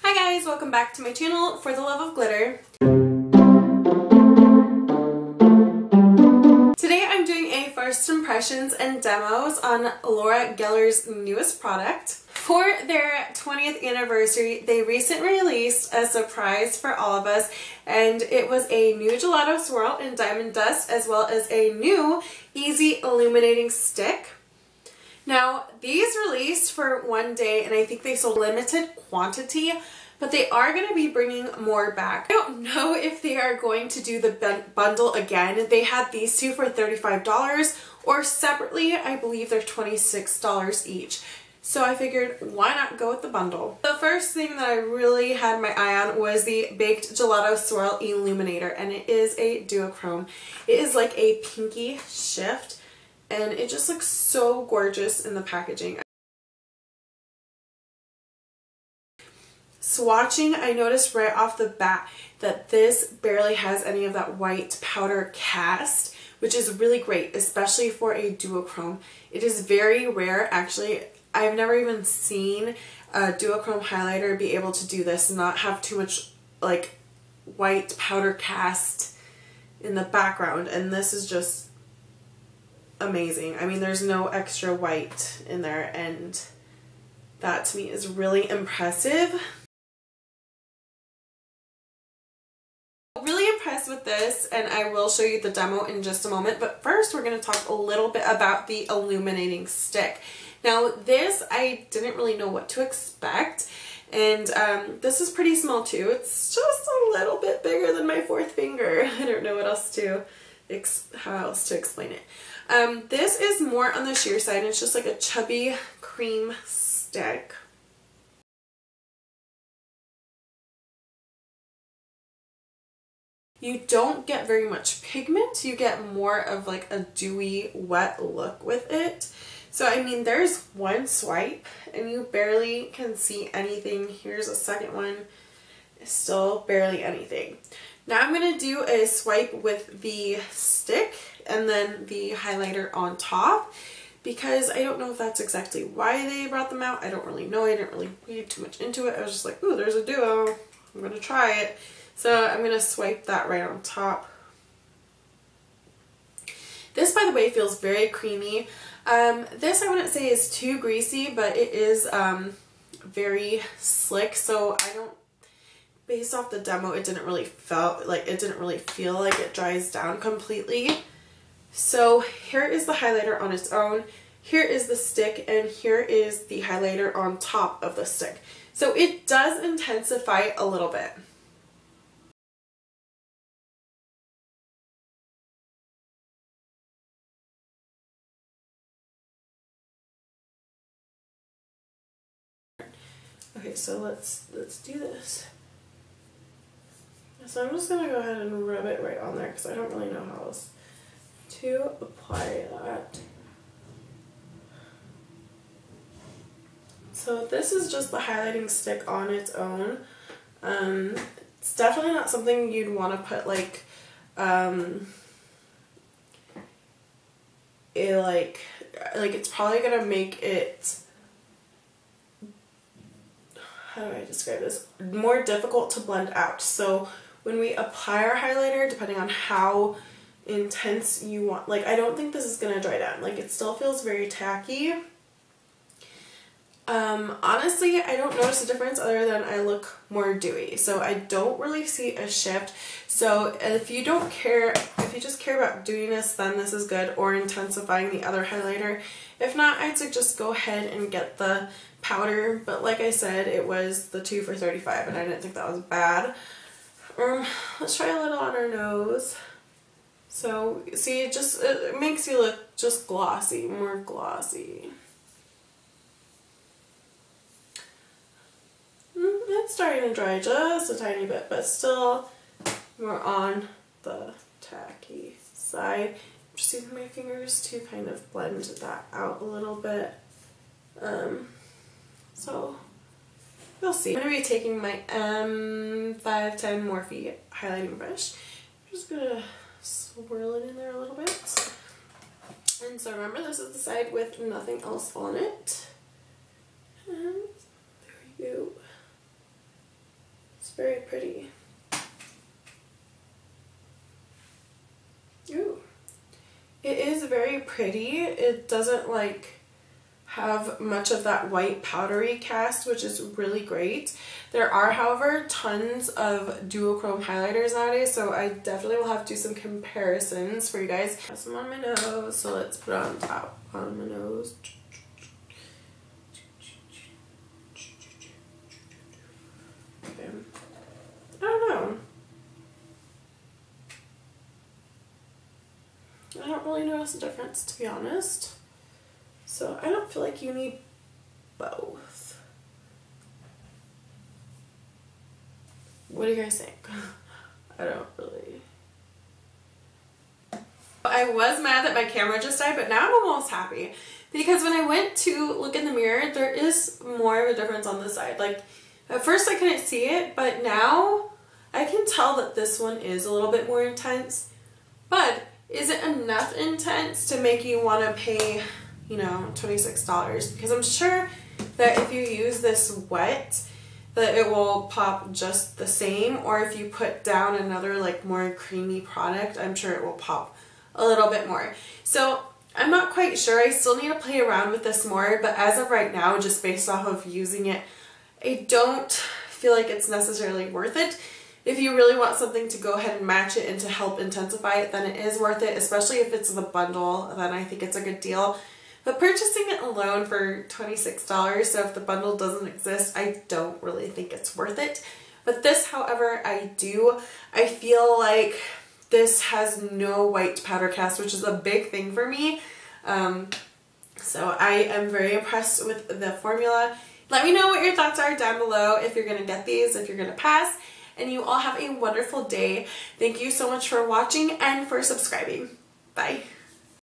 Hi guys, welcome back to my channel for the love of glitter. Today I'm doing a first impressions and demos on Laura Geller's newest product. For their 20th anniversary, they recently released a surprise for all of us, and it was a new Gelato Swirl in Diamond Dust as well as a new Easy Illuminating Stick. Now, these released for one day, and I think they sold limited quantity, but they are going to be bringing more back. I don't know if they are going to do the bundle again. They had these two for $35, or separately, I believe they're $26 each. So I figured, why not go with the bundle? The first thing that I really had my eye on was the Baked Gelato Swirl Illuminator, and it is a duochrome. It is like a pinky shift, and it just looks so gorgeous in the packaging. Swatching, I noticed right off the bat that this barely has any of that white powder cast, which is really great, especially for a duochrome. It is very rare, actually. I've never even seen a duochrome highlighter be able to do this and not have too much like white powder cast in the background, and this is just amazing. I mean, there's no extra white in there, and that to me is really impressive. Really impressed with this, and I will show you the demo in just a moment, but first we're going to talk a little bit about the Illuminating Stick. Now this, I didn't really know what to expect, and this is pretty small too. It's just a little bit bigger than my fourth finger. I don't know what else to how else to explain it. This is more on the sheer side. It's just like a chubby cream stick. You don't get very much pigment. You get more of like a dewy, wet look with it. So I mean, there's one swipe and you barely can see anything. Here's a second one. Still barely anything. Now I'm going to do a swipe with the stick and then the highlighter on top, because I don't know if that's exactly why they brought them out. I don't really know. I didn't really read too much into it. I was just like, ooh, there's a duo. I'm going to try it. So I'm going to swipe that right on top. This, by the way, feels very creamy. This I wouldn't say is too greasy, but it is very slick. So I don't, based off the demo, it didn't really feel like it dries down completely. So here is the highlighter on its own. Here is the stick, and here is the highlighter on top of the stick. So it does intensify a little bit. Okay, so let's do this. So I'm just gonna go ahead and rub it right on there because I don't really know how else to apply that. So this is just the highlighting stick on its own. It's definitely not something you'd want to put like it's probably gonna make it, how do I describe this, more difficult to blend out. So when we apply our highlighter, depending on how intense you want, like I don't think this is gonna dry down. Like it still feels very tacky. Honestly, I don't notice a difference other than I look more dewy. So I don't really see a shift. So if you don't care, if you just care about dewiness, then this is good, or intensifying the other highlighter. If not, I'd say just go ahead and get the powder. But like I said, it was the 2 for $35, and I didn't think that was bad. Let's try a little on our nose. So see, it makes you look just glossy, more glossy. It's starting to dry just a tiny bit, but still more on the tacky side. I'm just using my fingers to kind of blend that out a little bit. So we'll see. I'm going to be taking my M510 Morphe highlighting brush. I'm just going to swirl it in there a little bit. And so remember, this is the side with nothing else on it. And there you go. very pretty. Ooh. It is very pretty. It doesn't like have much of that white powdery cast, which is really great. There are, however, tons of duochrome highlighters nowadays, so I definitely will have to do some comparisons for you guys. I have some on my nose, so let's put it on top on my nose. Okay. I don't know. I don't really notice a difference, to be honest. So I don't feel like you need both. What do you guys think? I don't really. I was mad that my camera just died, but now I'm almost happy. Because when I went to look in the mirror, there is more of a difference on this side. Like, at first I couldn't see it, but now I can tell that this one is a little bit more intense. But is it enough intense to make you want to pay, you know, $26? Because I'm sure that if you use this wet, that it will pop just the same, or if you put down another like more creamy product, I'm sure it will pop a little bit more. So I'm not quite sure. I still need to play around with this more, but as of right now, just based off of using it, I don't feel like it's necessarily worth it. If you really want something to go ahead and match it and to help intensify it, then it is worth it, especially if it's the bundle, then I think it's a good deal. But purchasing it alone for $26, so if the bundle doesn't exist, I don't really think it's worth it. But this, however, I do. I feel like this has no white powder cast, which is a big thing for me. So I am very impressed with the formula. Let me know what your thoughts are down below, if you're going to get these, if you're going to pass. And you all have a wonderful day. Thank you so much for watching and for subscribing. Bye.